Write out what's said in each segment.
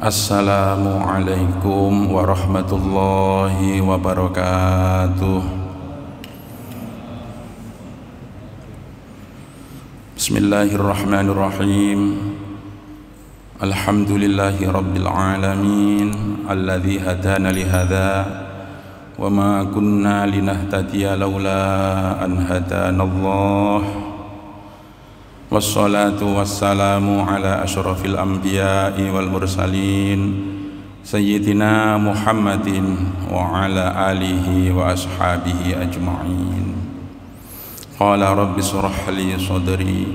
Assalamualaikum warahmatullahi wabarakatuh. Bismillahirrahmanirrahim. Alhamdulillahi rabbil alamin alladzi hadana li hadza wa ma kunna linahtadiya laula an hadanallah. Wassalatu wassalamu ala asyrafil anbiya'i wal mursalin Sayyidina Muhammadin wa ala alihi wa ashabihi ajma'in. Qala rabbi shrah li sadri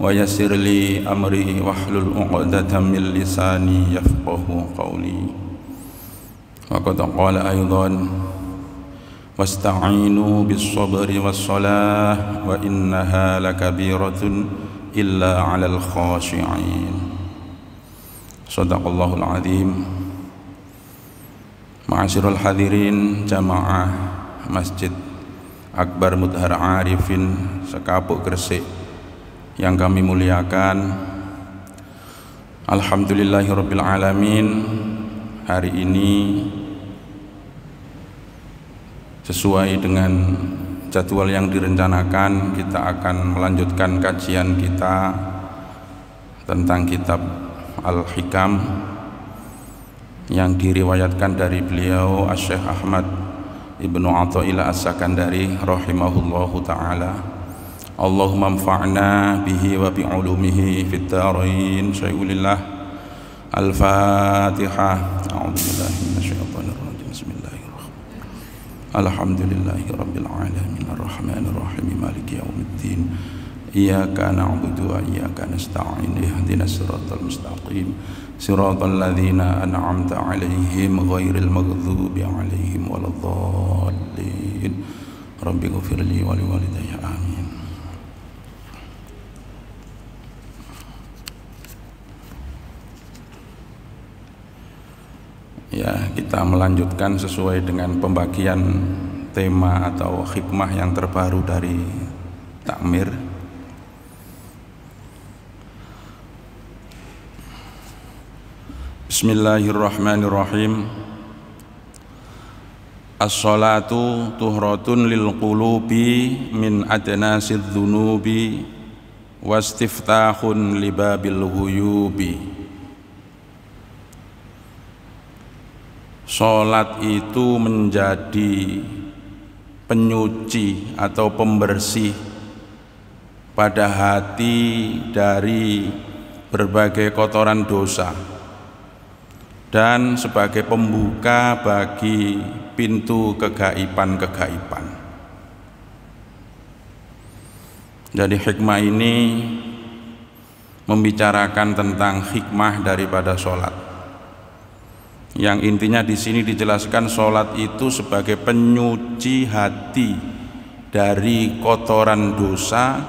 wa yassir li amri wahlul 'uqdatam min lisani yafqahu qawli. Wa qad qala aydan wasta'inu bis sabri was salah wa innaha lakabiratun illa 'alal khashi'in. Shadaqallahul azim. Ma'asyiral hadirin jamaah Masjid Akbar Mudhar Arifin Sekapuk Gresik yang kami muliakan, alhamdulillahirabbil alamin. Hari ini sesuai dengan jadwal yang direncanakan, kita akan melanjutkan kajian kita tentang kitab Al-Hikam yang diriwayatkan dari beliau Asy-Syaikh Ahmad Ibnu Athaillah As-Sakandari rahimahullahu ta'ala. Allahumma anfa'na bihi wa bi'ulumihi fid dharain. Syai'ulillah. Al-Fatihah. A'udzubillahi minasyaitonir rajim. Bismillahirrahmanirrahim. Alhamdulillahi rabbil alamin arrahmanir rahim maliki yaumiddin. Iyyaka na'budu wa iyyaka nasta'in. Ihdinas siratal mustaqim. Siratal ladzina an'amta 'alaihim ghairil maghdubi 'alaihim waladdallin. Rabbighfirli wa liwalidayya amin. Ya, kita melanjutkan sesuai dengan pembagian tema atau hikmah yang terbaru dari takmir. Bismillahirrahmanirrahim. As-salatu tuhratun lil qulubi min adnasidz dzunubi wastiftahun libabil ghuyubi. Salat itu menjadi penyuci atau pembersih pada hati dari berbagai kotoran dosa dan sebagai pembuka bagi pintu kegaiban-kegaiban. Jadi hikmah ini membicarakan tentang hikmah daripada sholat, yang intinya di sini dijelaskan sholat itu sebagai penyuci hati dari kotoran dosa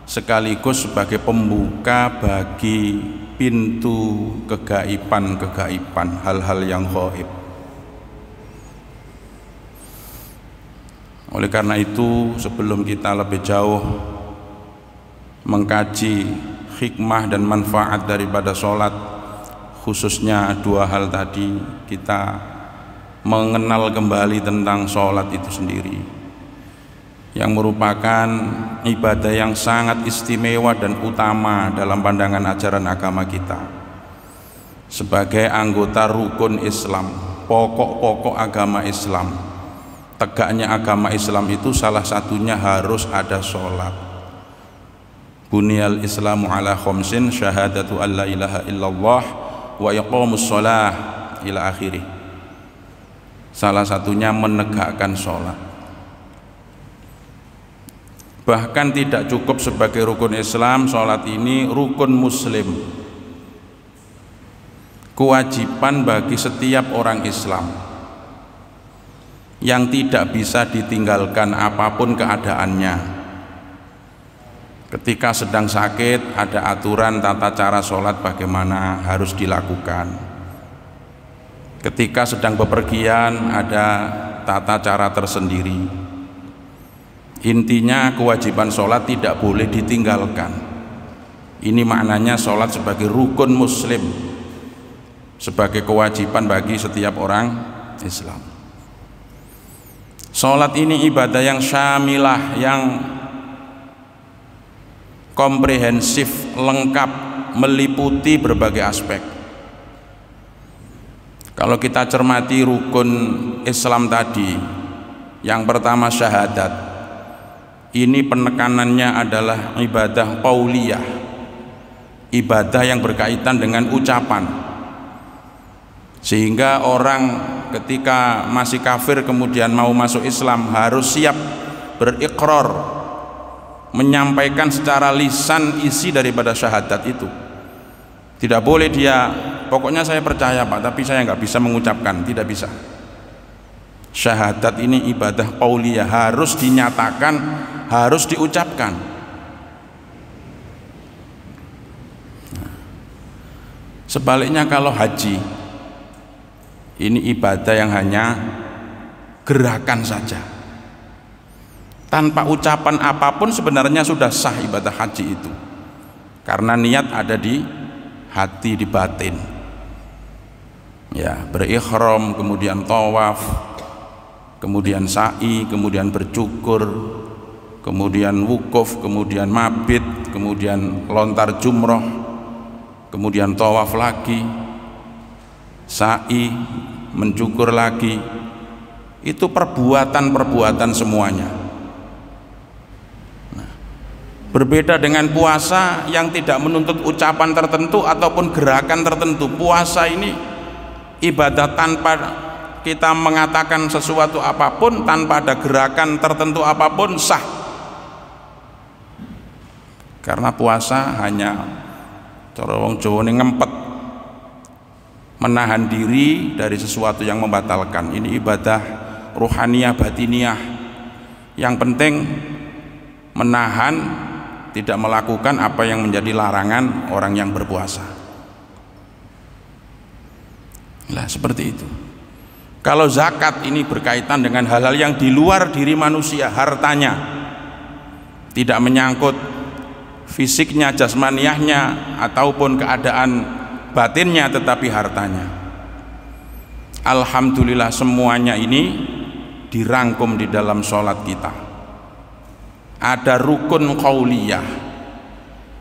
sekaligus sebagai pembuka bagi pintu kegaiban-kegaiban, hal-hal yang gaib. Oleh karena itu, sebelum kita lebih jauh mengkaji hikmah dan manfaat daripada sholat, khususnya dua hal tadi, kita mengenal kembali tentang sholat itu sendiri, yang merupakan ibadah yang sangat istimewa dan utama dalam pandangan ajaran agama kita. Sebagai anggota rukun Islam, pokok-pokok agama Islam, tegaknya agama Islam itu salah satunya harus ada sholat. Bunyal Islamu ala khamsin, syahadatu an la ilaha illallah wa iqamus shalah ila akhirih. Salah satunya menegakkan sholat. Bahkan tidak cukup sebagai rukun Islam, sholat ini rukun muslim, kewajiban bagi setiap orang Islam yang tidak bisa ditinggalkan apapun keadaannya. Ketika sedang sakit, ada aturan tata cara sholat bagaimana harus dilakukan. Ketika sedang bepergian, ada tata cara tersendiri. Intinya kewajiban sholat tidak boleh ditinggalkan. Ini maknanya sholat sebagai rukun muslim, sebagai kewajiban bagi setiap orang Islam. Sholat ini ibadah yang syamilah, yang komprehensif, lengkap, meliputi berbagai aspek. Kalau kita cermati rukun Islam tadi, yang pertama syahadat, ini penekanannya adalah ibadah qauliyah, ibadah yang berkaitan dengan ucapan, sehingga orang ketika masih kafir kemudian mau masuk Islam harus siap berikrar, menyampaikan secara lisan isi daripada syahadat itu. Tidak boleh dia pokoknya saya percaya Pak, tapi saya nggak bisa mengucapkan, tidak bisa. Syahadat ini ibadah qauliyah, harus dinyatakan, harus diucapkan. Sebaliknya kalau haji, ini ibadah yang hanya gerakan saja, tanpa ucapan apapun sebenarnya sudah sah ibadah haji itu, karena niat ada di hati, di batin. Ya, berikhram, kemudian tawaf, kemudian sa'i, kemudian bercukur, kemudian wukuf, kemudian mabit, kemudian lontar jumroh, kemudian tawaf lagi, sa'i, mencukur lagi. Itu perbuatan-perbuatan semuanya. Berbeda dengan puasa yang tidak menuntut ucapan tertentu ataupun gerakan tertentu. Puasa ini ibadah tanpa kita mengatakan sesuatu apapun, tanpa ada gerakan tertentu apapun sah. Karena puasa hanya cara wong Jawa ngempet, menahan diri dari sesuatu yang membatalkan. Ini ibadah ruhaniyah, batiniyah. Yang penting menahan, tidak melakukan apa yang menjadi larangan orang yang berpuasa. Nah, seperti itu. Kalau zakat ini berkaitan dengan hal-hal yang di luar diri manusia, hartanya, tidak menyangkut fisiknya, jasmaniahnya, ataupun keadaan batinnya, tetapi hartanya. Alhamdulillah semuanya ini dirangkum di dalam sholat kita. Ada rukun qauliyah,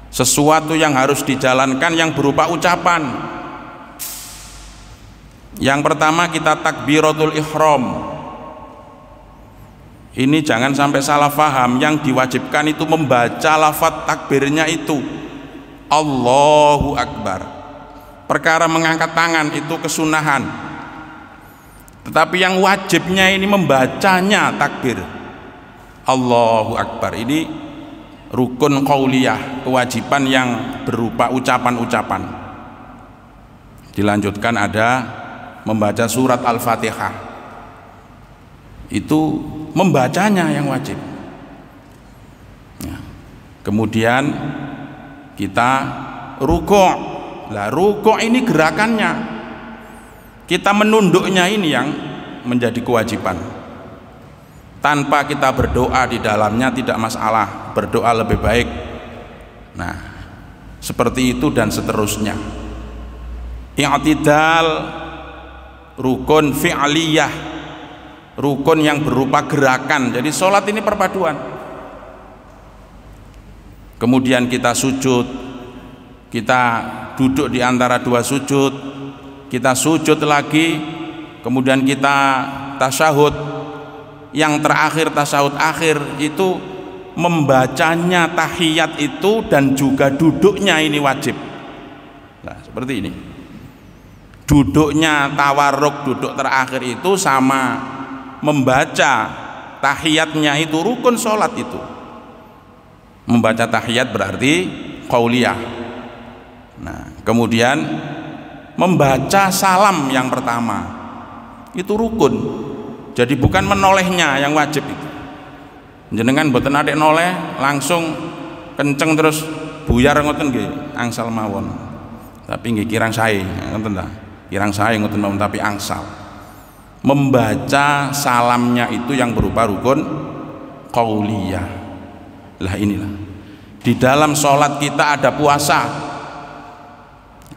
sesuatu yang harus dijalankan yang berupa ucapan. Yang pertama kita takbiratul ihram. Ini jangan sampai salah faham, yang diwajibkan itu membaca lafaz takbirnya itu Allahu Akbar. Perkara mengangkat tangan itu kesunahan, tetapi yang wajibnya ini membacanya takbir Allahu Akbar. Ini rukun qauliyah, kewajiban yang berupa ucapan-ucapan. Dilanjutkan ada membaca surat Al-Fatihah, itu membacanya yang wajib. Ya. Kemudian kita rukuk. Lah rukuk ini gerakannya, kita menunduknya ini yang menjadi kewajiban. Tanpa kita berdoa di dalamnya tidak masalah, berdoa lebih baik. Nah, seperti itu dan seterusnya. I'tidal, rukun fi'liyah, rukun yang berupa gerakan. Jadi sholat ini perpaduan. Kemudian kita sujud, kita duduk di antara dua sujud, kita sujud lagi, kemudian kita tasyahud. Yang terakhir tasyahud akhir itu membacanya tahiyat itu dan juga duduknya ini wajib. Nah, seperti ini. Duduknya tawarruk, duduk terakhir itu sama membaca tahiyatnya itu rukun sholat itu. Membaca tahiyat berarti qauliyah. Nah, kemudian membaca salam yang pertama itu rukun. Jadi bukan menolehnya yang wajib itu. Jenengan mboten adek noleh langsung kenceng terus buyar ngoten nggih, angsal mawon. Tapi nggih kirang sae, ngoten ta. Kirang sae ngoten mawon tapi angsal. Membaca salamnya itu yang berupa rukun qauliyah. Lah inilah. Di dalam sholat kita ada puasa.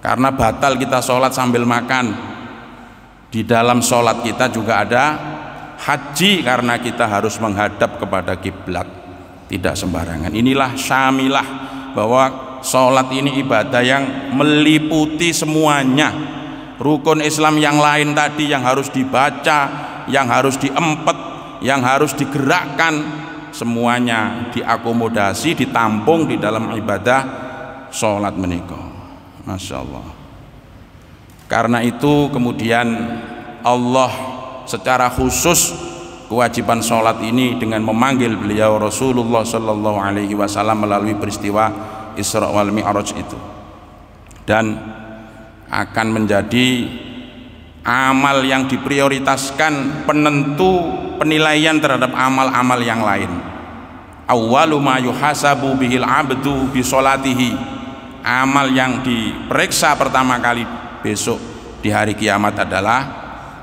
Karena batal kita sholat sambil makan. Di dalam sholat kita juga ada haji, karena kita harus menghadap kepada kiblat, tidak sembarangan. Inilah syamilah, bahwa sholat ini ibadah yang meliputi semuanya. Rukun Islam yang lain tadi yang harus dibaca, yang harus diempet, yang harus digerakkan, semuanya diakomodasi, ditampung di dalam ibadah sholat menika. Masya Allah. Karena itu kemudian Allah secara khusus kewajiban sholat ini dengan memanggil beliau Rasulullah Sallallahu Alaihi Wasallam melalui peristiwa Isra wal Mi'raj itu, dan akan menjadi amal yang diprioritaskan, penentu penilaian terhadap amal-amal yang lain. Awwalu ma yuhasabu bihil abdu bi sholatihi, amal yang diperiksa pertama kali besok di hari kiamat adalah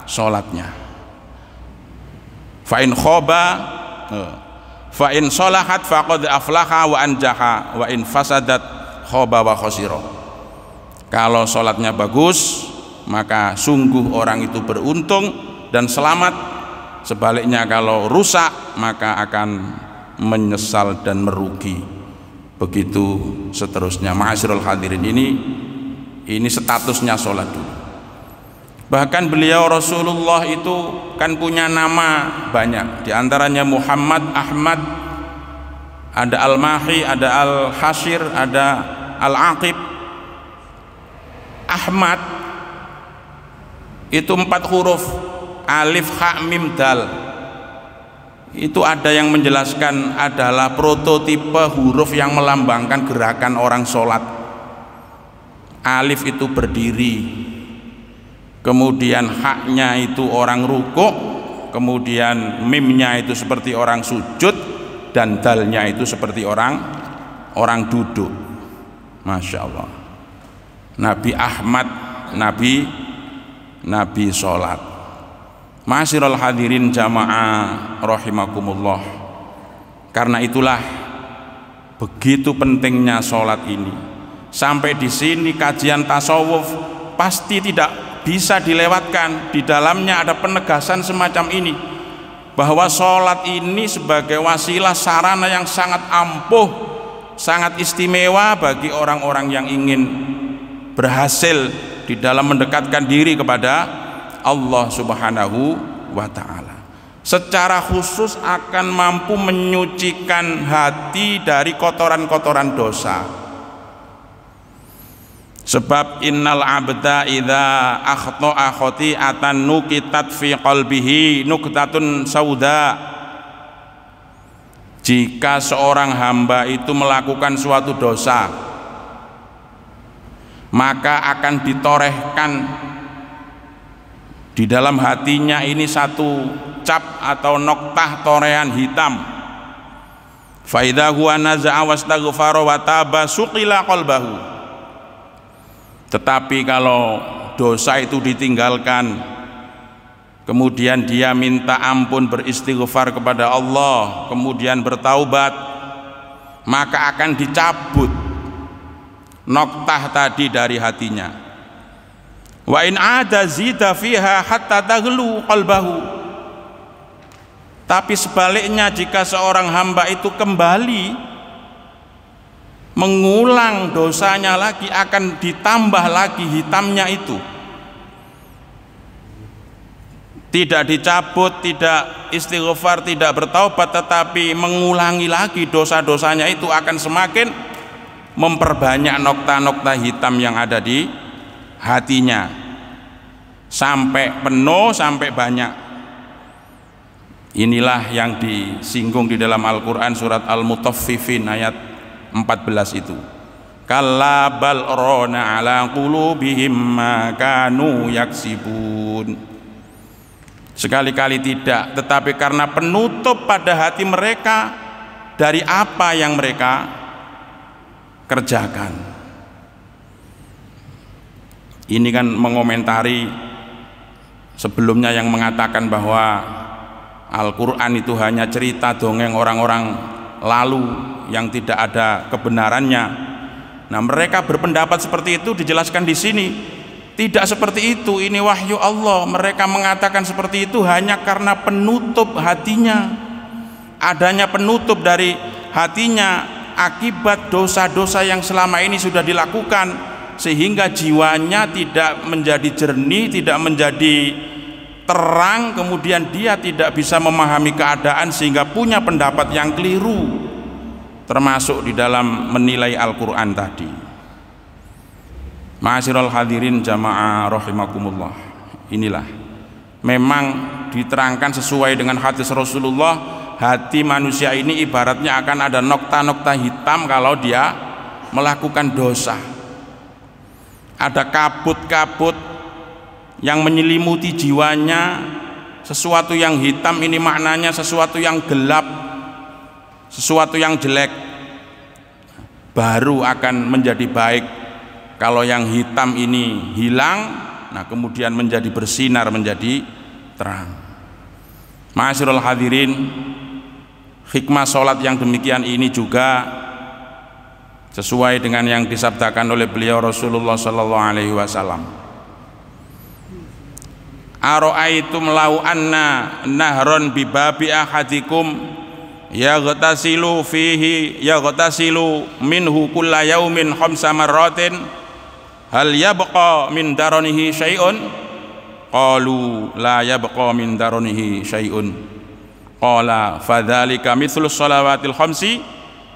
sholatnya. Fa in khoba fa in sholahat faqad aflaha wa anjaha wa in fasadat khoba wa khosiro. Kalau sholatnya bagus maka sungguh orang itu beruntung dan selamat. Sebaliknya kalau rusak maka akan menyesal dan merugi. Begitu seterusnya. Ma'asyiral hadirin, ini statusnya sholat dulu. Bahkan beliau Rasulullah itu kan punya nama banyak, di antaranya Muhammad, Ahmad, ada Al-Mahi, ada Al-Hashir, ada Al-Aqib. Ahmad itu 4 huruf, alif, ha, mim, dal. Itu ada yang menjelaskan adalah prototipe huruf yang melambangkan gerakan orang sholat. Alif itu berdiri, kemudian haknya itu orang rukuk, kemudian mimnya itu seperti orang sujud, dan dalnya itu seperti orang duduk. Masya Allah. Nabi Ahmad, Nabi sholat. Ma'asyiral hadirin jamaah rahimakumullah. Karena itulah begitu pentingnya sholat ini. Sampai di sini kajian tasawuf pasti tidak bisa dilewatkan. Di dalamnya ada penegasan semacam ini, bahwa sholat ini sebagai wasilah sarana yang sangat ampuh, sangat istimewa bagi orang-orang yang ingin berhasil di dalam mendekatkan diri kepada Allah Subhanahu wa ta'ala. Secara khusus akan mampu menyucikan hati dari kotoran-kotoran dosa. Sebab innal abda idza akhta'a khati'atan nukitat fi qalbihi nuktatun sauda. Jika seorang hamba itu melakukan suatu dosa, maka akan ditorehkan di dalam hatinya ini satu cap atau noktah torehan hitam. Fa idza huwa naza'a wastaghfara wa taba suqila qalbahu. Tetapi kalau dosa itu ditinggalkan, kemudian dia minta ampun, beristighfar kepada Allah, kemudian bertaubat, maka akan dicabut noktah tadi dari hatinya. Wa in ada zida fiha hatta taghlu qalbahu. Tapi sebaliknya, jika seorang hamba itu kembali mengulang dosanya lagi, akan ditambah lagi hitamnya itu. Tidak dicabut, tidak istighfar, tidak bertaubat, tetapi mengulangi lagi dosa-dosanya itu, akan semakin memperbanyak nokta-nokta hitam yang ada di hatinya sampai penuh, sampai banyak. Inilah yang disinggung di dalam Al-Quran surat Al-Mutaffifin ayat 14 itu. Kalla bal rana ala qulubihim ma kanu yaksibun. Sekali-kali tidak, tetapi karena penutup pada hati mereka dari apa yang mereka kerjakan. Ini kan mengomentari sebelumnya yang mengatakan bahwa Al-Quran itu hanya cerita dongeng orang-orang lalu yang tidak ada kebenarannya. Nah, mereka berpendapat seperti itu dijelaskan di sini. Tidak seperti itu, ini wahyu Allah. Mereka mengatakan seperti itu hanya karena penutup hatinya. Adanya penutup dari hatinya akibat dosa-dosa yang selama ini sudah dilakukan, sehingga jiwanya tidak menjadi jernih, tidak menjadi terang, kemudian dia tidak bisa memahami keadaan sehingga punya pendapat yang keliru, termasuk di dalam menilai Al-Quran tadi. Ma'asyiral hadirin jamaah rahimakumullah, inilah memang diterangkan sesuai dengan hadis Rasulullah. Hati manusia ini ibaratnya akan ada nokta-nokta hitam kalau dia melakukan dosa. Ada kabut-kabut yang menyelimuti jiwanya. Sesuatu yang hitam ini maknanya sesuatu yang gelap, sesuatu yang jelek, baru akan menjadi baik kalau yang hitam ini hilang. Nah, kemudian menjadi bersinar, menjadi terang. Ma'asyiral hadirin, hikmah sholat yang demikian ini juga sesuai dengan yang disabdakan oleh beliau Rasulullah sallallahu alaihi wasallam. Ara'aitum law anna nahron bi babi ahadikum yaghtasilu minhu kulla yaumin khamsa marratin hal yabqa min daranihi syai'un? Qalu la yabqa min daranihi syai'un. Qala fadzalika mithlus shalawatil khamsi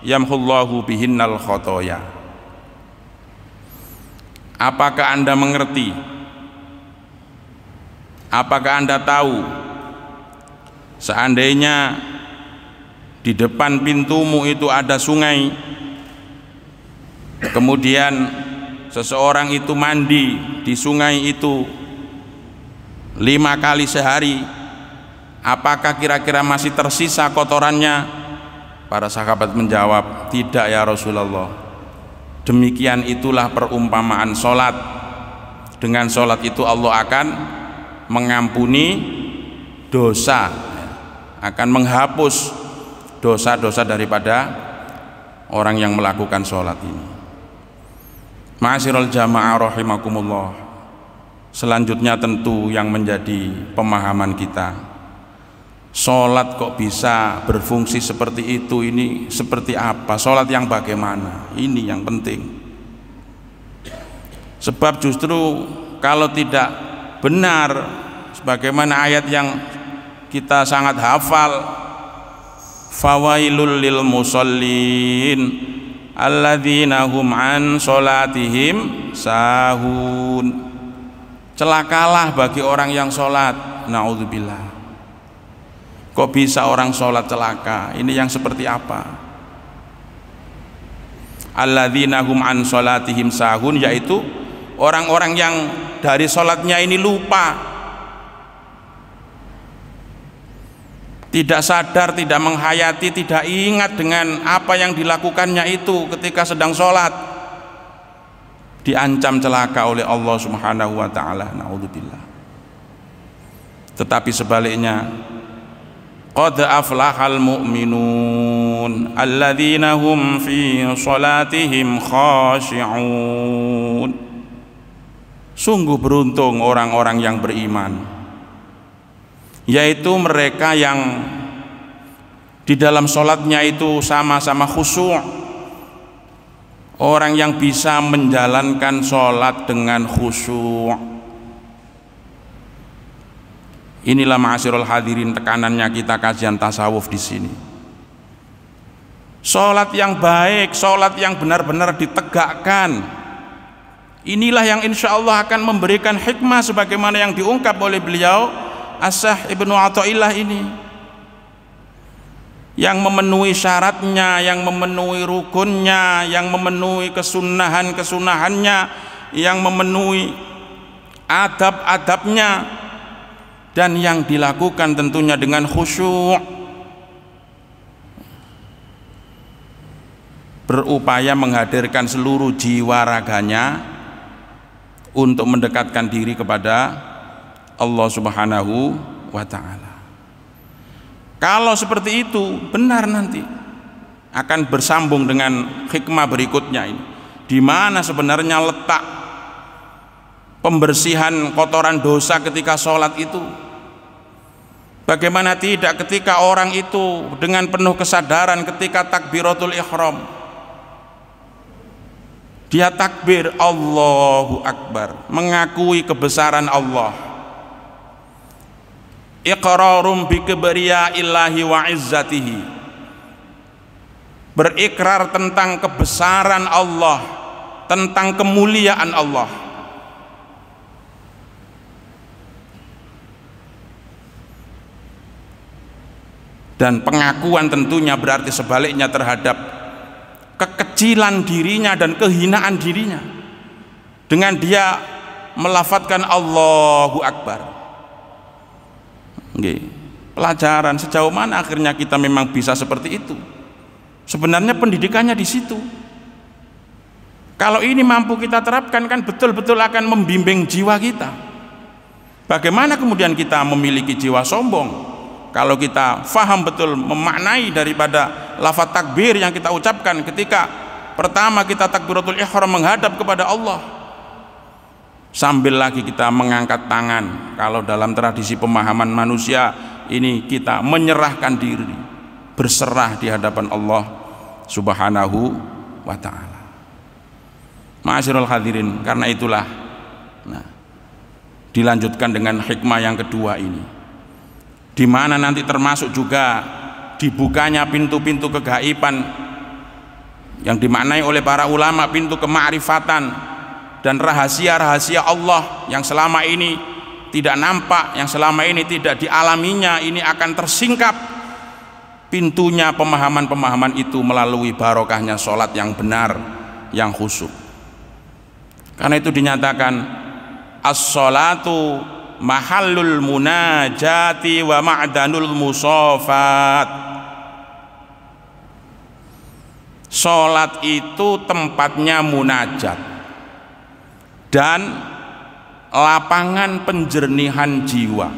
yamhullahu bihinnal khotoya. Apakah Anda mengerti? Apakah Anda tahu, seandainya di depan pintumu itu ada sungai, kemudian seseorang itu mandi di sungai itu 5 kali sehari, apakah kira-kira masih tersisa kotorannya? Para sahabat menjawab, tidak ya Rasulullah. Demikian itulah perumpamaan sholat. Dengan sholat itu Allah akan mengampuni dosa, akan menghapus dosa-dosa daripada orang yang melakukan sholat ini. Ma'asyiral jamaah rahimakumullah, selanjutnya tentu yang menjadi pemahaman kita, sholat kok bisa berfungsi seperti itu, ini seperti apa, sholat yang bagaimana, ini yang penting. Sebab justru kalau tidak benar sebagaimana ayat yang kita sangat hafal, fawailul lil musallin alladzina hum an sholatihim sahun. Celakalah bagi orang yang sholat. Na'udzubillah. Kok bisa orang sholat celaka? Ini yang seperti apa? Alladzina hum an sholatihim sahun, yaitu orang-orang yang dari sholatnya ini lupa, tidak sadar, tidak menghayati, tidak ingat dengan apa yang dilakukannya itu ketika sedang sholat, diancam celaka oleh Allah Subhanahu wa ta'ala. Na'udzubillah. Tetapi sebaliknya, qad aflahal mu'minun alladzina hum fi sholatihim khashi'un. Sungguh beruntung orang-orang yang beriman, yaitu mereka yang di dalam sholatnya itu sama-sama khusyuk, orang yang bisa menjalankan sholat dengan khusyuk. Inilah ma'asyiral hadirin tekanannya kita kajian tasawuf di sini. Sholat yang baik, sholat yang benar-benar ditegakkan, inilah yang insya Allah akan memberikan hikmah sebagaimana yang diungkap oleh beliau As-Sah Ibnu Athaillah ini, yang memenuhi syaratnya, yang memenuhi rukunnya, yang memenuhi kesunahan-kesunahannya, yang memenuhi adab-adabnya, dan yang dilakukan tentunya dengan khusyuk, berupaya menghadirkan seluruh jiwa raganya untuk mendekatkan diri kepada Allah Subhanahu wa ta'ala. Kalau seperti itu benar, nanti akan bersambung dengan hikmah berikutnya ini. Di mana sebenarnya letak pembersihan kotoran dosa ketika sholat itu? Bagaimana tidak ketika orang itu dengan penuh kesadaran ketika takbiratul ihram, dia takbir Allahu Akbar, mengakui kebesaran Allah, iqrarum bi kibriyaillahi wa izzatihi, berikrar tentang kebesaran Allah, tentang kemuliaan Allah. Dan pengakuan tentunya berarti sebaliknya terhadap kekecilan dirinya dan kehinaan dirinya dengan dia melafadzkan Allahu Akbar. Pelajaran sejauh mana akhirnya kita memang bisa seperti itu. Sebenarnya pendidikannya di situ. Kalau ini mampu kita terapkan, kan betul-betul akan membimbing jiwa kita. Bagaimana kemudian kita memiliki jiwa sombong kalau kita faham betul memaknai daripada lafaz takbir yang kita ucapkan ketika pertama kita takbiratul ihram menghadap kepada Allah, sambil lagi kita mengangkat tangan. Kalau dalam tradisi pemahaman manusia ini, kita menyerahkan diri, berserah di hadapan Allah Subhanahu wa ta'ala. Ma'asyiral hadirin, karena itulah dilanjutkan dengan hikmah yang kedua ini, di mana nanti termasuk juga dibukanya pintu-pintu kegaiban yang dimaknai oleh para ulama pintu kemakrifatan dan rahasia-rahasia Allah yang selama ini tidak nampak, yang selama ini tidak dialaminya, ini akan tersingkap pintunya pemahaman-pemahaman itu melalui barokahnya sholat yang benar, yang khusyuk. Karena itu dinyatakan as-sholatu mahallul munajati wa ma'danul musafat. Sholat itu tempatnya munajat dan lapangan penjernihan jiwa.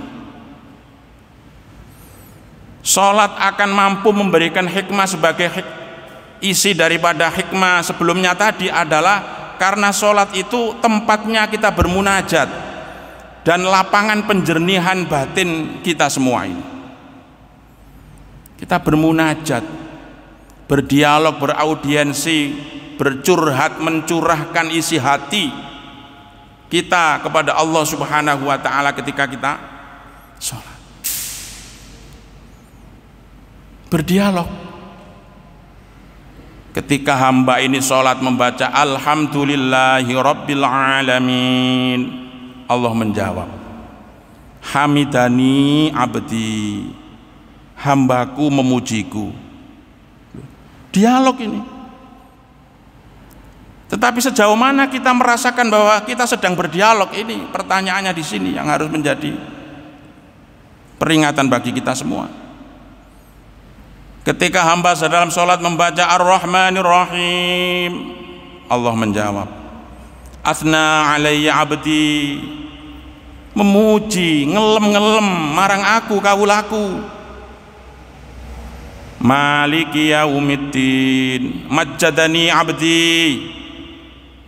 Sholat akan mampu memberikan hikmah sebagai isi daripada hikmah sebelumnya tadi adalah karena sholat itu tempatnya kita bermunajat dan lapangan penjernihan batin kita semua ini. Kita bermunajat, berdialog, beraudiensi, bercurhat, mencurahkan isi hati kita kepada Allah Subhanahu wa ta'ala ketika kita sholat. Berdialog. Ketika hamba ini sholat membaca alhamdulillahi rabbil alamin, Allah menjawab hamidani abdi, hambaku memujiku. Dialog ini. Tetapi sejauh mana kita merasakan bahwa kita sedang berdialog ini? Pertanyaannya di sini yang harus menjadi peringatan bagi kita semua. Ketika hamba dalam sholat membaca Ar-Rahmanir Rahim, Allah menjawab asna alayya abdi, memuji, ngelem-ngelem marang aku kawulaku. Maliki yaumiddin, majjadani abdi,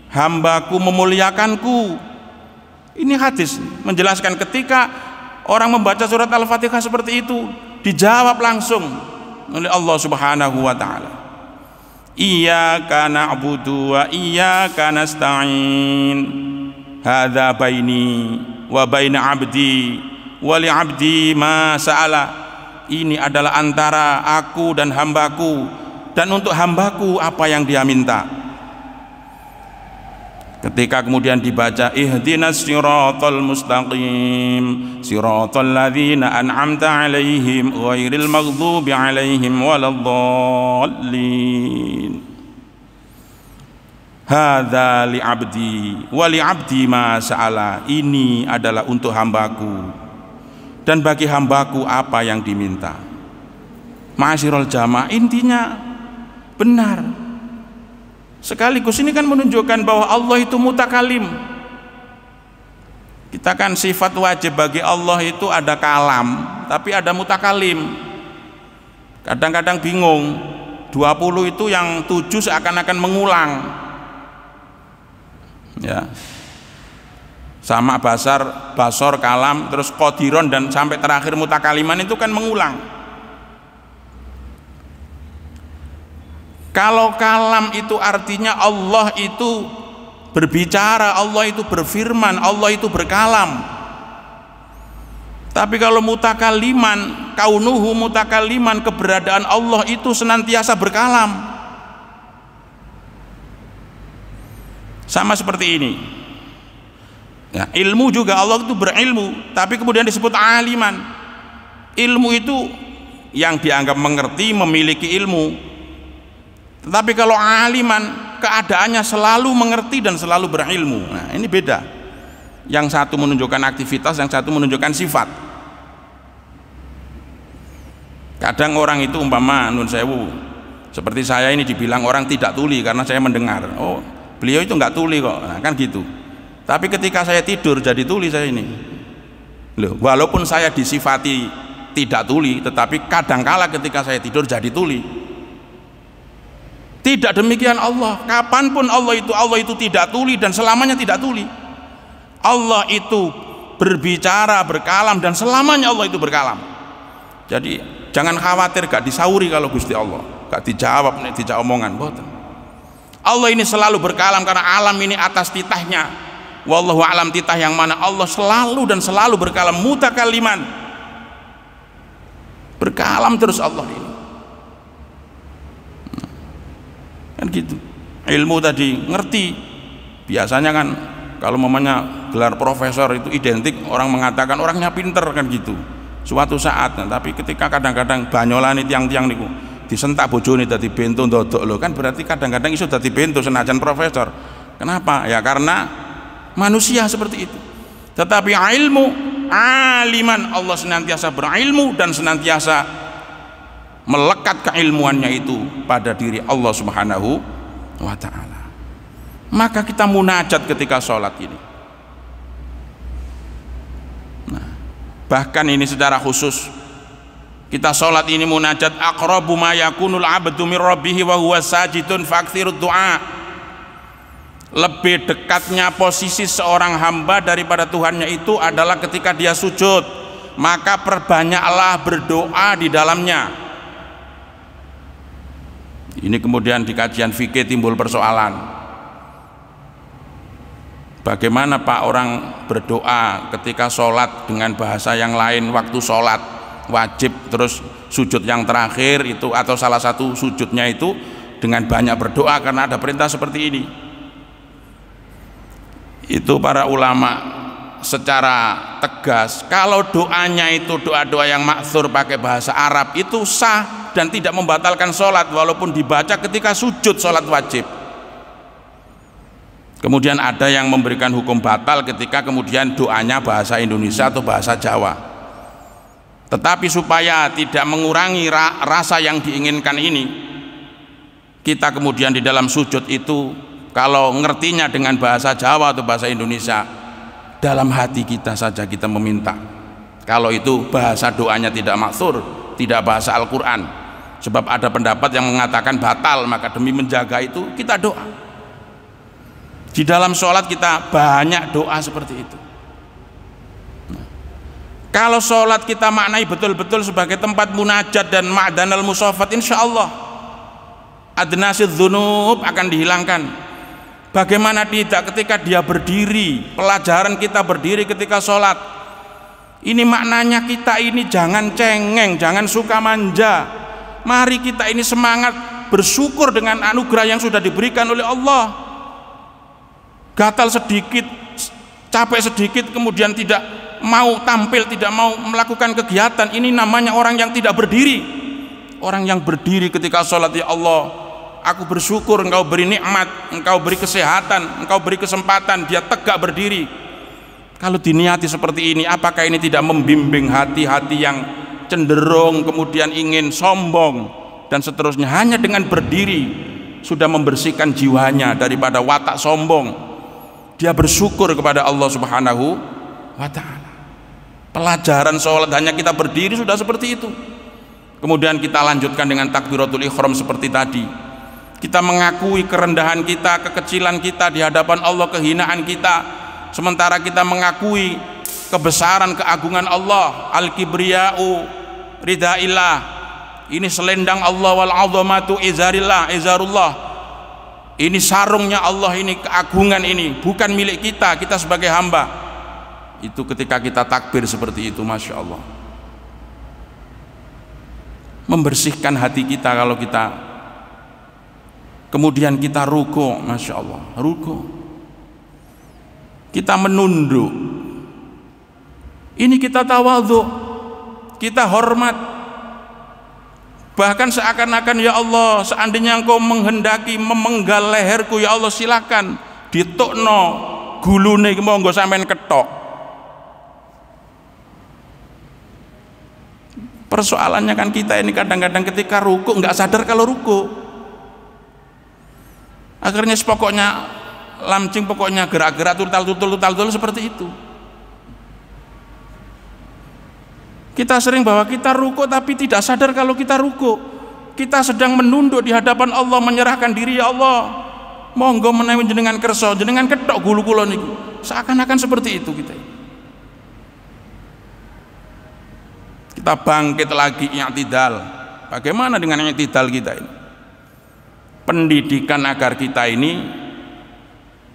hambaku memuliakanku. Ini hadis menjelaskan ketika orang membaca surat Al-Fatihah seperti itu, dijawab langsung oleh Allah Subhanahu wa ta'ala. Iyyaka na'budu wa iyyaka nasta'in, hadza baini wa baina abdi wa li abdi ma sa'ala. Ini adalah antara aku dan hambaku, dan untuk hambaku apa yang dia minta. Ketika kemudian dibaca ihdinas siratal mustaqim, siratal ladzina an'amta 'alaihim ghairil maghdubi 'alaihim waladdallin. Hadza li 'abdi wa li 'abdi ma sa'ala. Ini adalah untuk hambaku dan bagi hambaku apa yang diminta. Ma'asyiral jamaah, intinya benar. Sekaligus ini kan menunjukkan bahwa Allah itu mutakalim. Kita kan sifat wajib bagi Allah itu ada kalam, tapi ada mutakalim. Kadang-kadang bingung, 20 itu yang 7 seakan-akan mengulang. Ya. Sama basor, kalam, terus qadiron dan sampai terakhir mutakaliman itu kan mengulang. Kalau kalam itu artinya Allah itu berbicara, Allah itu berfirman, Allah itu berkalam. Tapi kalau mutakaliman, kaunuhu mutakaliman, keberadaan Allah itu senantiasa berkalam. Sama seperti ini. Ya, ilmu juga Allah itu berilmu, tapi kemudian disebut aliman. Ilmu itu yang dianggap mengerti, memiliki ilmu. Tetapi kalau aliman, keadaannya selalu mengerti dan selalu berilmu. Nah, ini beda. Yang satu menunjukkan aktivitas, yang satu menunjukkan sifat. Kadang orang itu umpama nun sewu, seperti saya ini dibilang orang tidak tuli karena saya mendengar. Oh, beliau itu nggak tuli kok. Nah, kan gitu. Tapi ketika saya tidur jadi tuli saya ini. Loh, walaupun saya disifati tidak tuli, tetapi kadangkala ketika saya tidur jadi tuli. Tidak demikian Allah. Kapanpun Allah itu tidak tuli dan selamanya tidak tuli. Allah itu berbicara, berkalam dan selamanya Allah itu berkalam. Jadi jangan khawatir gak disauri kalau Gusti Allah, gak dijawab nih dijawab omongan. Boten. Allah ini selalu berkalam karena alam ini atas titahnya. Wallahu alam, titah yang mana Allah selalu dan selalu berkalam, mutakaliman, berkalam terus Allah ini. Kan gitu. Ilmu tadi ngerti. Biasanya kan kalau mamanya gelar profesor itu identik orang mengatakan orangnya pinter kan gitu. Suatu saat, nah, tapi ketika kadang-kadang banyolani tiang-tiang niku disentak bojone dadi bento ndodok lho, kan berarti kadang-kadang iso dadi bento senajan profesor. Kenapa? Ya karena manusia seperti itu. Tetapi ilmu, aliman, Allah senantiasa berilmu dan senantiasa melekat keilmuannya itu pada diri Allah Subhanahu wa ta'ala. Maka kita munajat ketika sholat ini. Nah, bahkan ini secara khusus kita sholat ini munajat, aqrabu ma yakunul abdu min rabbihi wa huwa sajidun fakthirud du'a. Lebih dekatnya posisi seorang hamba daripada Tuhannya itu adalah ketika dia sujud, maka perbanyaklah berdoa di dalamnya. Ini kemudian di kajian fikih timbul persoalan, bagaimana Pak orang berdoa ketika sholat dengan bahasa yang lain waktu sholat wajib, terus sujud yang terakhir itu atau salah satu sujudnya itu dengan banyak berdoa karena ada perintah seperti ini. Itu para ulama secara tegas, kalau doanya itu doa-doa yang maksur pakai bahasa Arab itu sah dan tidak membatalkan sholat walaupun dibaca ketika sujud sholat wajib. Kemudian ada yang memberikan hukum batal ketika kemudian doanya bahasa Indonesia atau bahasa Jawa. Tetapi supaya tidak mengurangi rasa yang diinginkan ini, kita kemudian di dalam sujud itu kalau ngertinya dengan bahasa Jawa atau bahasa Indonesia, dalam hati kita saja kita meminta. Kalau itu bahasa doanya tidak maksur, tidak bahasa Al-Quran, sebab ada pendapat yang mengatakan batal, maka demi menjaga itu kita doa. Di dalam sholat kita banyak doa seperti itu. Kalau sholat kita maknai betul-betul sebagai tempat munajat dan ma'danal musafat, insya Allah adnasid dzunub akan dihilangkan. Bagaimana tidak ketika dia berdiri, pelajaran kita berdiri ketika sholat ini maknanya kita ini jangan cengeng, jangan suka manja. Mari kita ini semangat bersyukur dengan anugerah yang sudah diberikan oleh Allah. Gatal sedikit, capek sedikit kemudian tidak mau tampil, tidak mau melakukan kegiatan, ini namanya orang yang tidak berdiri. Orang yang berdiri ketika sholat, ya Allah aku bersyukur engkau beri nikmat, engkau beri kesehatan, engkau beri kesempatan, dia tegak berdiri. Kalau diniati seperti ini, apakah ini tidak membimbing hati-hati yang cenderung kemudian ingin sombong dan seterusnya? Hanya dengan berdiri sudah membersihkan jiwanya daripada watak sombong. Dia bersyukur kepada Allah Subhanahu wa ta'ala. Pelajaran sholat hanya kita berdiri sudah seperti itu. Kemudian kita lanjutkan dengan takbiratul ihram seperti tadi. Kita mengakui kerendahan kita, kekecilan kita di hadapan Allah, kehinaan kita, sementara kita mengakui kebesaran keagungan Allah. Al-kibriya'u rida'illah, ini selendang Allah, wal 'azamatu izarillah, izarullah, ini sarungnya Allah, ini keagungan, ini bukan milik kita, kita sebagai hamba. Itu ketika kita takbir seperti itu, Masya Allah, membersihkan hati kita. Kalau kita kemudian kita ruku, Masya Allah, ruku, kita menunduk, ini kita tawadhu, kita hormat, bahkan seakan-akan ya Allah, seandainya Engkau menghendaki memenggal leherku, ya Allah silakan ditokno gulune monggo sampean ketok. Persoalannya kan kita ini kadang-kadang ketika ruku nggak sadar kalau ruku. Akhirnya pokoknya lamcing, pokoknya gerak-gerak tutul seperti itu. Kita sering bahwa kita ruku tapi tidak sadar kalau kita ruku. Kita sedang menunduk di hadapan Allah, menyerahkan diri, ya Allah, monggo menawi jenengan kersa, jenengan ketok gulu kula niku. Seakan-akan seperti itu kita. Kita bangkit lagi i'tidal. Bagaimana dengan i'tidal kita ini? Pendidikan agar kita ini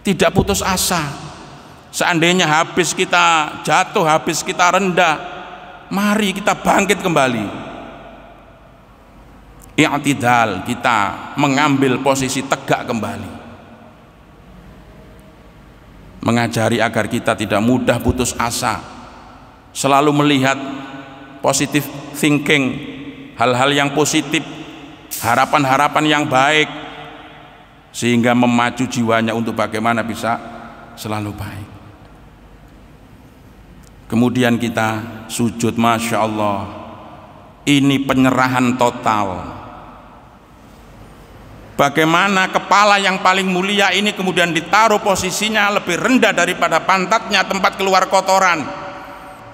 tidak putus asa. Seandainya habis kita jatuh, habis kita rendah, mari kita bangkit kembali. I'tidal, kita mengambil posisi tegak kembali. Mengajari agar kita tidak mudah putus asa, selalu melihat positive thinking, hal-hal yang positif, harapan-harapan yang baik, sehingga memacu jiwanya untuk bagaimana bisa selalu baik. Kemudian kita sujud, Masya Allah, ini penyerahan total. Bagaimana kepala yang paling mulia ini kemudian ditaruh posisinya lebih rendah daripada pantatnya, tempat keluar kotoran,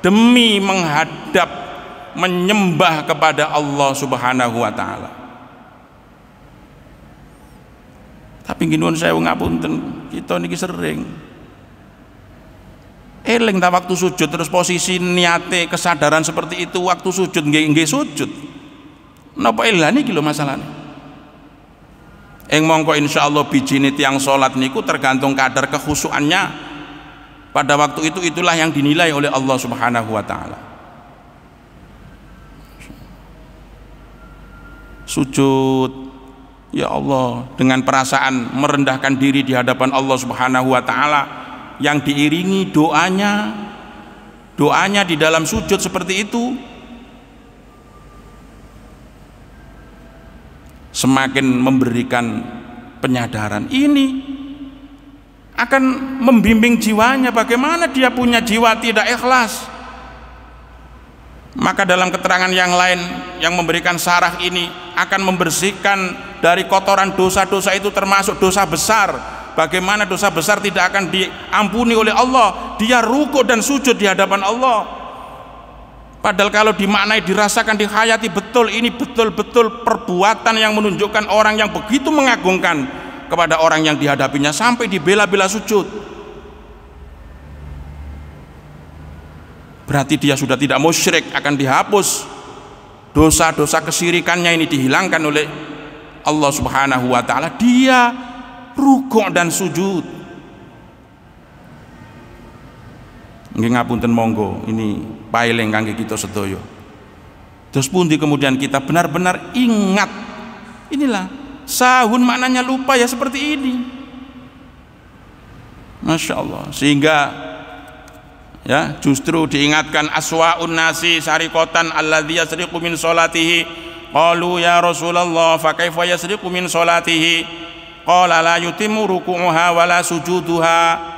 demi menghadap, menyembah kepada Allah Subhanahu wa Ta'ala. Tapi gini saya ngapunten, kita niki sering eling ta waktu sujud, terus posisi niate kesadaran seperti itu waktu sujud, nggih sujud. Napa elani iki lho masalahnya. Mongko insyaallah bijine tiyang salat niku tergantung kadar kekhusyukannya pada waktu itu, itulah yang dinilai oleh Allah Subhanahu wa Ta'ala. Sujud, ya Allah, dengan perasaan merendahkan diri di hadapan Allah Subhanahu wa Ta'ala, yang diiringi doanya di dalam sujud seperti itu, semakin memberikan penyadaran. Ini akan membimbing jiwanya, bagaimana dia punya jiwa tidak ikhlas. Maka dalam keterangan yang lain yang memberikan syarah ini, akan membersihkan dari kotoran dosa-dosa itu, termasuk dosa besar. Bagaimana dosa besar tidak akan diampuni oleh Allah? Dia ruku dan sujud di hadapan Allah. Padahal kalau dimaknai, dirasakan, dihayati betul, ini betul-betul perbuatan yang menunjukkan orang yang begitu mengagungkan kepada orang yang dihadapinya, sampai dibela-bela sujud. Berarti dia sudah tidak musyrik, akan dihapus dosa-dosa kesyirikannya, ini dihilangkan oleh Allah Subhanahu wa Ta'ala. Dia rukuk dan sujud. Nggih ngapunten, monggo ini paeling kangge kita sedaya. Terus pundi kemudian kita benar-benar ingat, inilah sahun maknanya lupa, ya seperti ini. Masya Allah. Sehingga ya justru diingatkan aswa'un nasi syariqatan alladzi yasriqu min sholatihi. Qalu ya Rasulullah fa kaifa yasriqu min sholatihi? Qala la yutimmu ruku'uha wala sujuduha.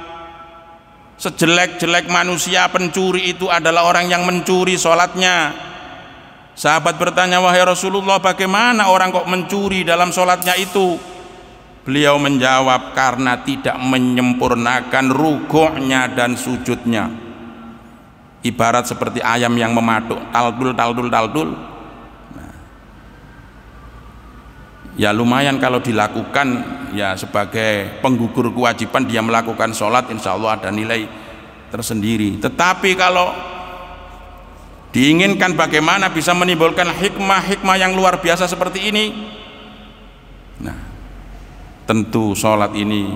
Sejelek-jelek manusia pencuri itu adalah orang yang mencuri sholatnya. Sahabat bertanya, wahai Rasulullah, bagaimana orang kok mencuri dalam sholatnya itu? Beliau menjawab, karena tidak menyempurnakan rukuknya dan sujudnya. Ibarat seperti ayam yang mematuk, taldul. Nah, ya lumayan kalau dilakukan ya sebagai penggugur kewajiban dia melakukan sholat, insya Allah ada nilai tersendiri. Tetapi kalau diinginkan bagaimana bisa menimbulkan hikmah-hikmah yang luar biasa seperti ini, nah tentu sholat ini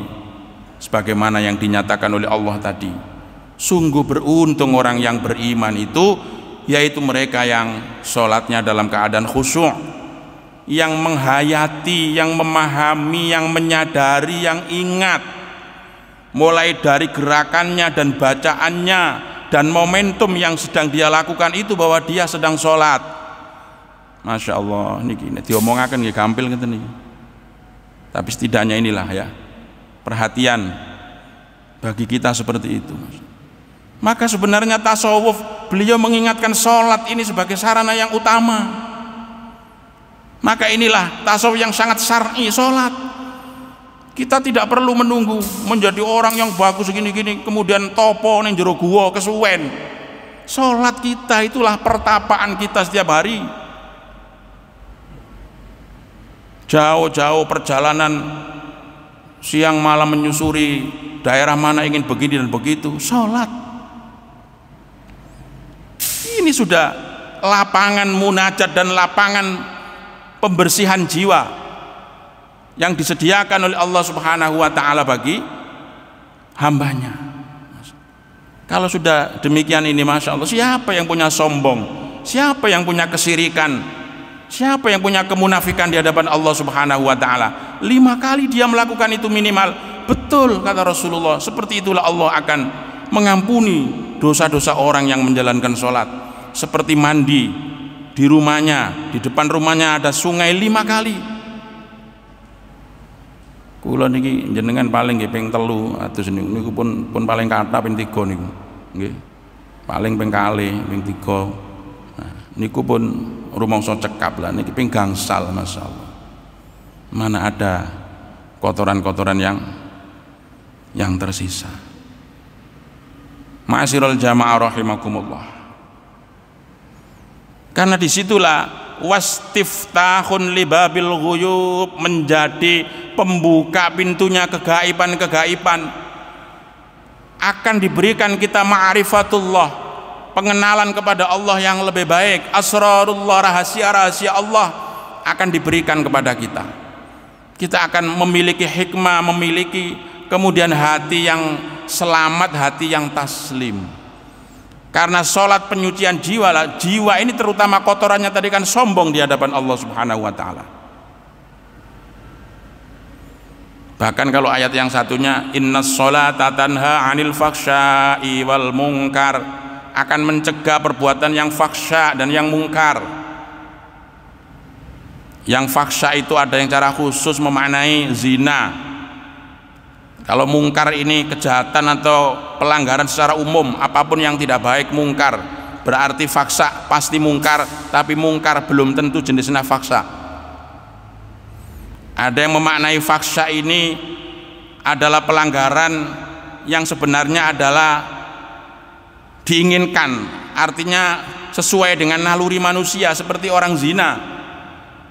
sebagaimana yang dinyatakan oleh Allah tadi, sungguh beruntung orang yang beriman itu, yaitu mereka yang sholatnya dalam keadaan khusyuk, yang menghayati, yang memahami, yang menyadari, yang ingat, mulai dari gerakannya dan bacaannya dan momentum yang sedang dia lakukan itu bahwa dia sedang sholat. Masya Allah, ini diomongakan nggih gampil ngeten niki. Tapi setidaknya inilah ya perhatian bagi kita seperti itu. Maka sebenarnya tasawuf, beliau mengingatkan sholat ini sebagai sarana yang utama. Maka inilah tasawuf yang sangat syar'i, sholat. Kita tidak perlu menunggu menjadi orang yang bagus gini-gini kemudian topo ning jero gua kesuwen. Sholat kita itulah pertapaan kita setiap hari. Jauh-jauh perjalanan siang malam menyusuri daerah mana ingin begini dan begitu, sholat. Ini sudah lapangan munajat dan lapangan pembersihan jiwa yang disediakan oleh Allah Subhanahu wa ta'ala bagi hambanya. Kalau sudah demikian ini, Masya Allah, siapa yang punya sombong, siapa yang punya kesirikan, siapa yang punya kemunafikan di hadapan Allah Subhanahu wa ta'ala? 5 kali dia melakukan itu minimal. Betul kata Rasulullah, seperti itulah Allah akan mengampuni dosa-dosa orang yang menjalankan sholat. Seperti mandi di rumahnya, di depan rumahnya ada sungai 5 kali. Kula niki jenengan paling nggih ping 3 atus niku pun paling kathah ping 3 niku. Nggih. Paling ping kalih, ping 3. Nah, niku pun rumangsa cekap lah niki ping gangsal, masyaallah. Mana ada kotoran-kotoran yang tersisa. Ma'asyiral jamaah rahimakumullah. Karena disitulah wastiftahun libabil ghuyub, menjadi pembuka pintunya kegaiban-kegaiban. Akan diberikan kita ma'rifatullah, pengenalan kepada Allah yang lebih baik. Asrarullah, rahasia-rahasia Allah akan diberikan kepada kita. Kita akan memiliki hikmah, memiliki kemudian hati yang selamat, hati yang taslim. Karena sholat penyucian jiwa lah. Jiwa ini terutama kotorannya tadi kan sombong di hadapan Allah Subhanahu wa ta'ala. Bahkan kalau ayat yang satunya innas sholata tanha 'anil faksya'i wal munkar, akan mencegah perbuatan yang faksya dan yang mungkar. Yang faksya itu ada yang cara khusus memaknai zina. Kalau mungkar ini kejahatan atau pelanggaran secara umum, apapun yang tidak baik mungkar. Berarti faksa pasti mungkar, tapi mungkar belum tentu jenisnya faksa. Ada yang memaknai faksa ini adalah pelanggaran yang sebenarnya adalah diinginkan, artinya sesuai dengan naluri manusia, seperti orang zina.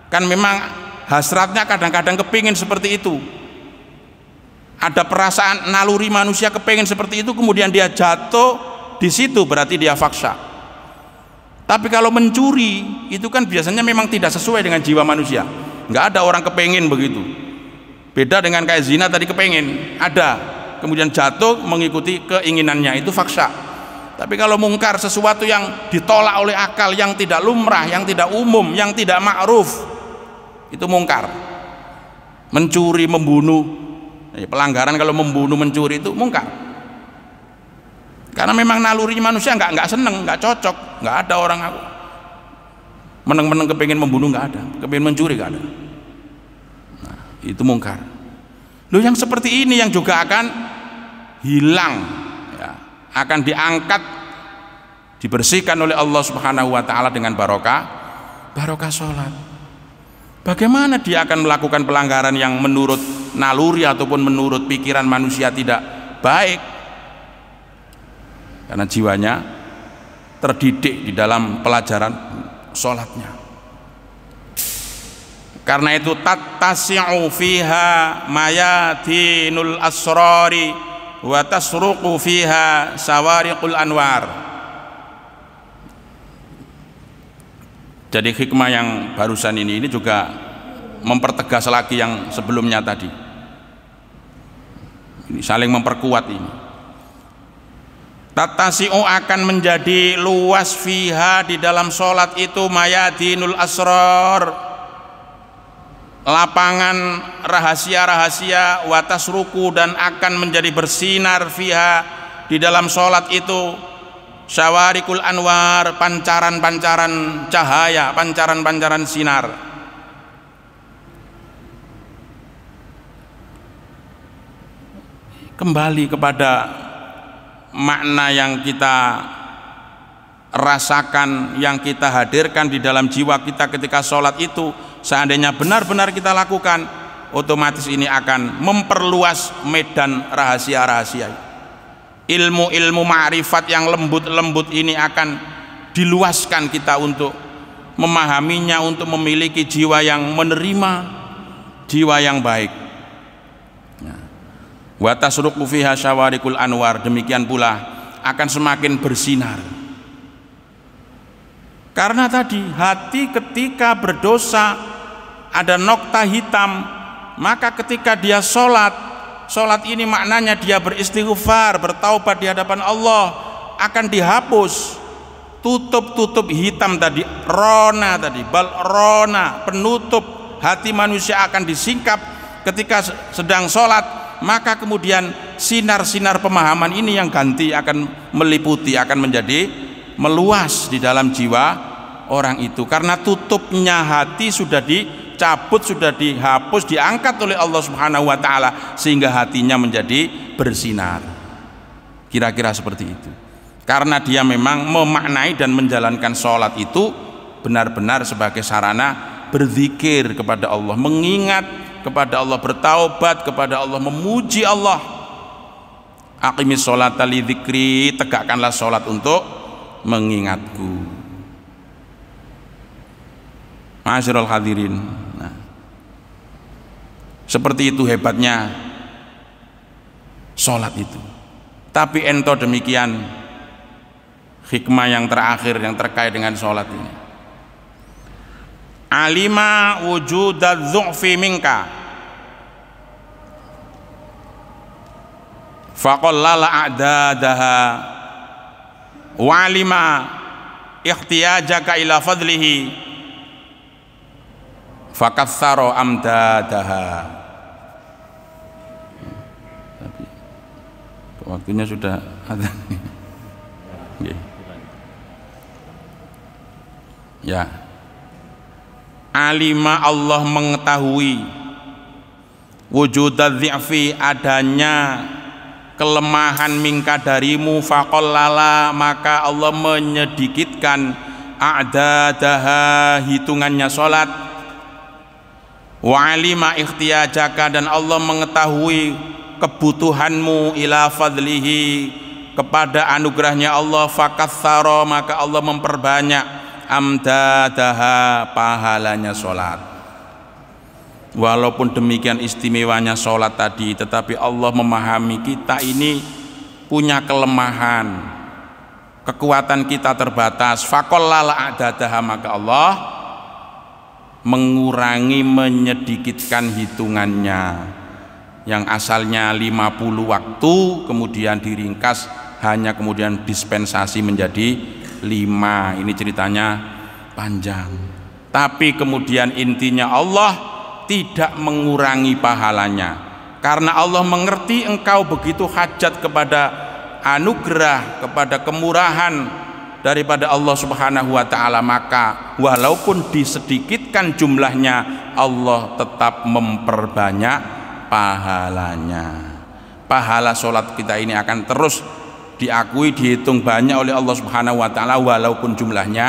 Kan memang hasratnya kadang-kadang kepingin seperti itu. Ada perasaan naluri manusia kepingin seperti itu, kemudian dia jatuh di situ, berarti dia faksa. Tapi kalau mencuri itu kan biasanya memang tidak sesuai dengan jiwa manusia. Nggak ada orang kepingin begitu. Beda dengan kayak zina tadi, kepingin ada, kemudian jatuh mengikuti keinginannya, itu faksa. Tapi kalau mungkar, sesuatu yang ditolak oleh akal, yang tidak lumrah, yang tidak umum, yang tidak ma'ruf, itu mungkar. Mencuri, membunuh, pelanggaran kalau membunuh, mencuri itu mungkar. Karena memang naluri manusia nggak seneng, nggak cocok. Nggak ada orang aku meneng-meneng kepingin membunuh, nggak ada. Kepingin mencuri, nggak ada. Nah, itu mungkar. Loh, yang seperti ini yang juga akan hilang, ya, akan diangkat, dibersihkan oleh Allah Subhanahu wa ta'ala dengan barokah sholat. Bagaimana dia akan melakukan pelanggaran yang menurut naluri ataupun menurut pikiran manusia tidak baik? Karena jiwanya terdidik di dalam pelajaran sholatnya. Karena itu tattasi'u fiha mayadinul asrari wa tasruqu fiha sawariqul anwar. Jadi hikmah yang barusan ini juga mempertegas lagi yang sebelumnya tadi. Ini saling memperkuat ini. Tattasi'u akan menjadi luas fiha di dalam sholat itu mayadinul asrar, lapangan rahasia-rahasia, watasruku, dan akan menjadi bersinar fiha di dalam sholat itu syawarikul anwar, pancaran-pancaran cahaya, pancaran-pancaran sinar. Kembali kepada makna yang kita rasakan, yang kita hadirkan di dalam jiwa kita ketika sholat itu, seandainya benar-benar kita lakukan, otomatis ini akan memperluas medan rahasia-rahasia. Ilmu-ilmu ma'rifat yang lembut-lembut ini akan diluaskan kita untuk memahaminya, untuk memiliki jiwa yang menerima, jiwa yang baik. Wa tasruqu fiha syawarikul anwar, demikian pula akan semakin bersinar. Karena tadi hati ketika berdosa ada nokta hitam, maka ketika dia sholat ini maknanya dia beristighfar, bertaubat di hadapan Allah, akan dihapus tutup hitam tadi, rona tadi, bal rona, penutup hati manusia akan disingkap ketika sedang sholat. Maka kemudian sinar-sinar pemahaman ini yang ganti akan meliputi, akan menjadi meluas di dalam jiwa orang itu, karena tutupnya hati sudah dicabut, sudah dihapus, diangkat oleh Allah Subhanahu wa taala, sehingga hatinya menjadi bersinar. Kira-kira seperti itu. Karena dia memang memaknai dan menjalankan sholat itu benar-benar sebagai sarana berzikir kepada Allah, mengingat kepada Allah, bertaubat kepada Allah, memuji Allah. Aqimis sholata li dzikri, tegakkanlah sholat untuk mengingatku. Ma'asyiral hadirin, nah, seperti itu hebatnya sholat itu. Tapi ento demikian hikmah yang terakhir yang terkait dengan sholat ini. Alima wujudadz dhu'fi minka faqallala a'dadaha wa alima ikhtiyajaka ila fadlihi fakatsara amdadaha. Tapi waktunya sudah ada. Ya, alima, Allah mengetahui wujudadz dhi'fi, adanya kelemahan mingka darimu, faqallala, maka Allah menyedikitkan a'dadaha, hitungannya sholat, wa alima ikhtiyajaka, dan Allah mengetahui kebutuhanmu, ila fadlihi, kepada anugerahnya Allah, fakatsara, maka Allah memperbanyak amdadaha, pahalanya sholat. Walaupun demikian istimewanya sholat tadi, tetapi Allah memahami kita ini punya kelemahan, kekuatan kita terbatas. Faqallala a'dadaha, maka Allah mengurangi, menyedikitkan hitungannya. Yang asalnya 50 waktu kemudian diringkas, hanya kemudian dispensasi menjadi 5. Ini ceritanya panjang, tapi kemudian intinya Allah tidak mengurangi pahalanya, karena Allah mengerti engkau begitu hajat kepada anugerah, kepada kemurahan daripada Allah Subhanahu wa taala, maka walaupun disedikitkan jumlahnya, Allah tetap memperbanyak pahalanya. Pahala sholat kita ini akan terus diakui, dihitung banyak oleh Allah Subhanahu wa taala, walaupun jumlahnya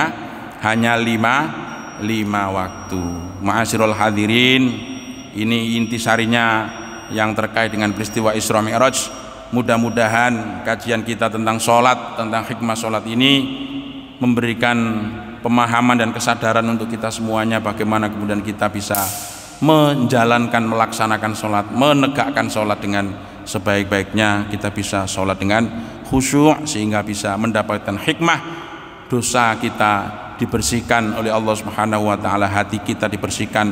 hanya 5 waktu. Ma'asyiral hadirin, ini intisarinya yang terkait dengan peristiwa Isra Mi'raj. Mudah-mudahan kajian kita tentang sholat, tentang hikmah sholat ini memberikan pemahaman dan kesadaran untuk kita semuanya, bagaimana kemudian kita bisa menjalankan, melaksanakan sholat, menegakkan sholat dengan sebaik-baiknya. Kita bisa sholat dengan khusyuk sehingga bisa mendapatkan hikmah, dosa kita dibersihkan oleh Allah Subhanahu wa taala, hati kita dibersihkan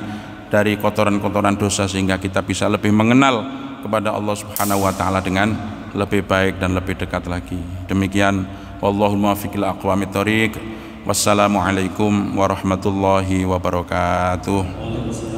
dari kotoran-kotoran dosa sehingga kita bisa lebih mengenal kepada Allah Subhanahu wa taala dengan lebih baik dan lebih dekat lagi. Demikian, wallahul muwaffiq ila aqwamit thoriq. Wassalamualaikum warahmatullahi wabarakatuh.